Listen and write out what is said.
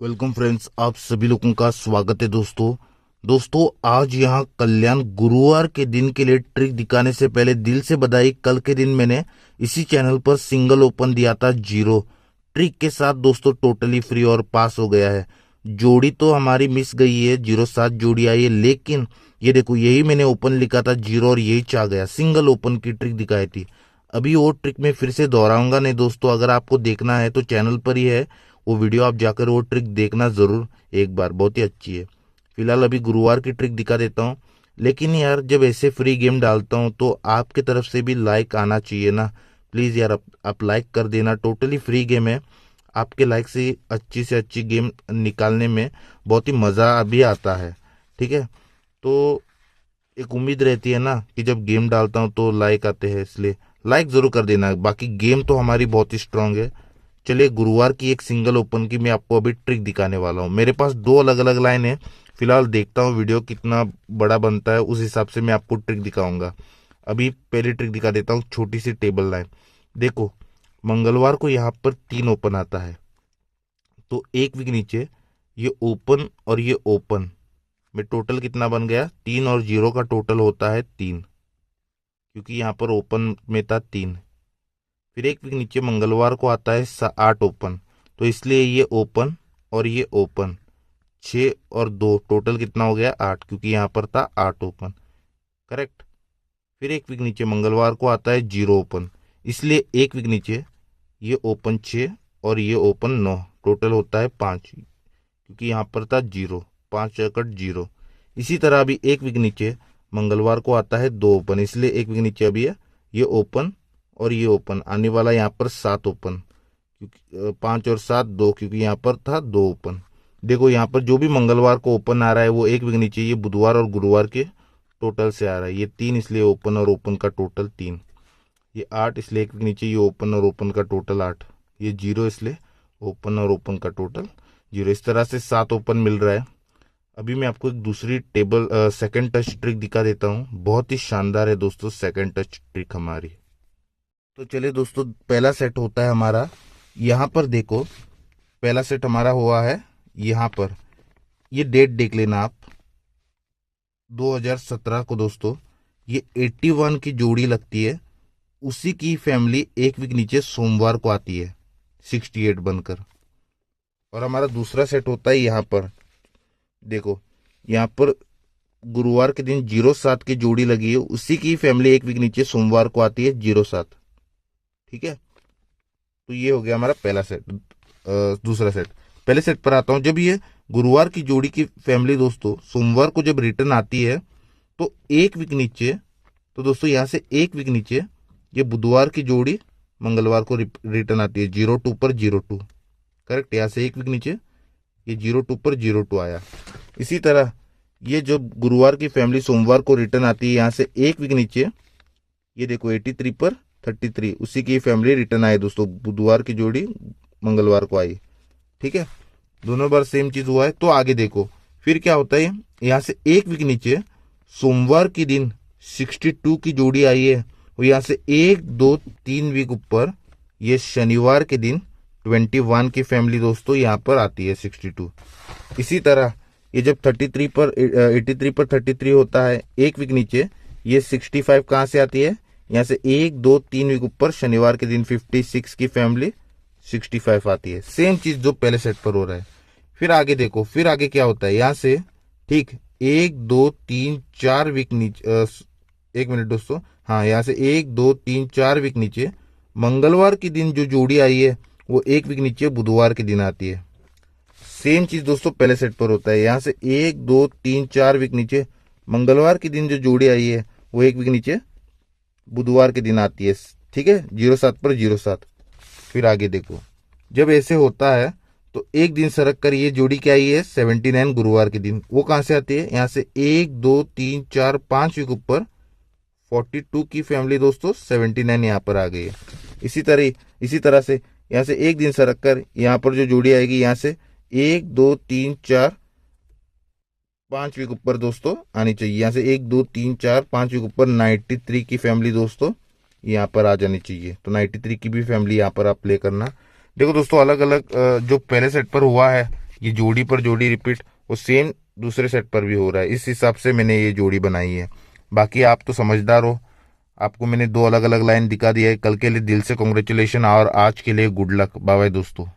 Welcome friends, आप सभी लोगों का स्वागत है दोस्तों आज यहाँ कल्याण गुरुवार के दिन के लिए ट्रिक दिखाने से पहले दिल से बधाई। कल के दिन मैंने इसी चैनल पर सिंगल ओपन दिया था जीरो ट्रिक के साथ दोस्तों, टोटली फ्री और पास हो गया है। जोड़ी तो हमारी मिस गई है, 07 जोड़ी आई है, लेकिन ये देखो यही मैंने ओपन लिखा था जीरो और यही चाह गया। सिंगल ओपन की ट्रिक दिखाई थी। अभी वो ट्रिक मैं फिर से दोहराऊंगा नहीं दोस्तों, अगर आपको देखना है तो चैनल पर ही है वो वीडियो, आप जाकर वो ट्रिक देखना जरूर एक बार, बहुत ही अच्छी है। फिलहाल अभी गुरुवार की ट्रिक दिखा देता हूँ। लेकिन यार जब ऐसे फ्री गेम डालता हूँ तो आपके तरफ से भी लाइक आना चाहिए ना। प्लीज यार आप लाइक कर देना, टोटली फ्री गेम है। आपके लाइक से अच्छी गेम निकालने में बहुत ही मजा भी आता है। ठीक है, तो एक उम्मीद रहती है ना कि जब गेम डालता हूँ तो लाइक आते हैं, इसलिए लाइक जरूर कर देना। बाकी गेम तो हमारी बहुत ही स्ट्रांग है। चलिए गुरुवार की एक सिंगल ओपन की मैं आपको अभी ट्रिक दिखाने वाला हूँ। मेरे पास दो अलग अलग लाइन है। फिलहाल देखता हूँ वीडियो कितना बड़ा बनता है, उस हिसाब से मैं आपको ट्रिक दिखाऊंगा। अभी पहली ट्रिक दिखा देता हूँ, छोटी सी टेबल लाइन। देखो मंगलवार को यहाँ पर 3 ओपन आता है, तो एक वीक नीचे ये ओपन और ये ओपन में टोटल कितना बन गया, 3 और 0 का टोटल होता है 3, क्योंकि यहाँ पर ओपन में था 3। फिर एक वीक नीचे मंगलवार को आता है 8 ओपन, तो इसलिए ये ओपन और ये ओपन, 6 और 2 टोटल कितना हो गया 8, क्योंकि यहाँ पर था 8 ओपन। करेक्ट। फिर एक वीक नीचे मंगलवार को आता है 0 ओपन, इसलिए एक वीक नीचे ये ओपन 6 और ये ओपन 9, टोटल होता है 5, क्योंकि यहाँ पर था 0, 5 × 0। इसी तरह अभी एक वीक नीचे मंगलवार को आता है 2 ओपन, इसलिए एक वीक नीचे अभी है ये ओपन और ये ओपन, आने वाला यहाँ पर 7 ओपन, क्योंकि 5 और 7 2, क्योंकि यहाँ पर था 2 ओपन। देखो यहाँ पर जो भी मंगलवार को ओपन आ रहा है वो एक वीक नीचे ये बुधवार और गुरुवार के टोटल से आ रहा है। ये 3 इसलिए ओपन और ओपन का टोटल 3, ये 8 इसलिए एक वीक नीचे ये ओपन और ओपन का टोटल 8, ये 0 इसलिए ओपन और ओपन का टोटल 0। इस तरह से 7 ओपन मिल रहा है। अभी मैं आपको एक दूसरी टेबल सेकंड टच ट्रिक दिखा देता हूँ, बहुत ही शानदार है दोस्तों सेकंड टच ट्रिक हमारी। तो चलिए दोस्तों, पहला सेट होता है हमारा, यहाँ पर देखो पहला सेट हमारा हुआ है यहाँ पर। ये डेट देख लेना आप, 2017 को दोस्तों ये 81 की जोड़ी लगती है। उसी की फैमिली एक वीक नीचे सोमवार को आती है 68 बनकर। और हमारा दूसरा सेट होता है यहाँ पर, देखो यहाँ पर गुरुवार के दिन 07 की जोड़ी लगी है, उसी की फैमिली एक वीक नीचे सोमवार को आती है 07। ठीक है, तो ये हो गया हमारा पहला सेट। दूसरा सेट, पहले सेट पर आता हूं। जब ये गुरुवार की जोड़ी की फैमिली दोस्तों सोमवार को जब रिटर्न आती है तो एक वीक नीचे, तो दोस्तों यहाँ से एक वीक नीचे ये बुधवार की जोड़ी मंगलवार को रिटर्न आती है 02 पर 02। करेक्ट, यहाँ से एक वीक नीचे ये 02 पर 02 आया। इसी तरह ये जब गुरुवार की फैमिली सोमवार को रिटर्न आती है, यहाँ से एक वीक नीचे ये देखो 83 पर 33, उसी की फैमिली रिटर्न आई दोस्तों, बुधवार की जोड़ी मंगलवार को आई। ठीक है, दोनों बार सेम चीज हुआ है। तो आगे देखो फिर क्या होता है, यहाँ से एक वीक नीचे सोमवार के दिन 62 की जोड़ी आई है, और यहाँ से 1 2 3 वीक ऊपर ये शनिवार के दिन 21 की फैमिली दोस्तों यहाँ पर आती है 62। इसी तरह ये जब 33 पर 83 पर 33 होता है एक वीक नीचे, ये 65 कहाँ से आती है, यहाँ से 1 2 3 वीक ऊपर शनिवार के दिन 56 की फैमिली 65 आती है। सेम चीज जो पहले सेट पर हो रहा है। फिर आगे देखो, फिर आगे क्या होता है, यहाँ से ठीक 1 2 3 4 वीक नीचे, एक मिनट दोस्तों, हाँ यहाँ से 1 2 3 4 वीक नीचे मंगलवार के दिन जो जोड़ी आई है वो एक वीक नीचे बुधवार के दिन आती है। सेम चीज दोस्तों पहले सेट पर होता है, यहाँ से 1 2 3 4 वीक नीचे मंगलवार के दिन जो जोड़ी आई है वो एक वीक नीचे बुधवार के दिन आती है। ठीक है, 07 पर 07। फिर आगे देखो जब ऐसे होता है तो एक दिन सरक कर ये जोड़ी क्या आई है 79 गुरुवार के दिन, वो कहां से आती है, यहाँ से 1 2 3 4 5 वीक ऊपर 42 की फैमिली दोस्तों 79 यहाँ पर आ गई है। इसी तरह से यहाँ से एक दिन सरक कर यहाँ पर जो जोड़ी आएगी, यहाँ से 1 2 3 4 5 वीक ऊपर दोस्तों आनी चाहिए। यहाँ से 1 2 3 4 5 वीक ऊपर 93 की फैमिली दोस्तों यहाँ पर आ जानी चाहिए। तो 93 की भी फैमिली यहाँ पर आप प्ले करना। देखो दोस्तों अलग अलग जो पहले सेट पर हुआ है ये जोड़ी पर जोड़ी रिपीट वो सेम दूसरे सेट पर भी हो रहा है, इस हिसाब से मैंने ये जोड़ी बनाई है। बाकी आप तो समझदार हो, आपको मैंने दो अलग अलग लाइन दिखा दिया है। कल के लिए दिल से कॉन्ग्रेचुलेशन और आज के लिए गुड लक। बाय बाय दोस्तों।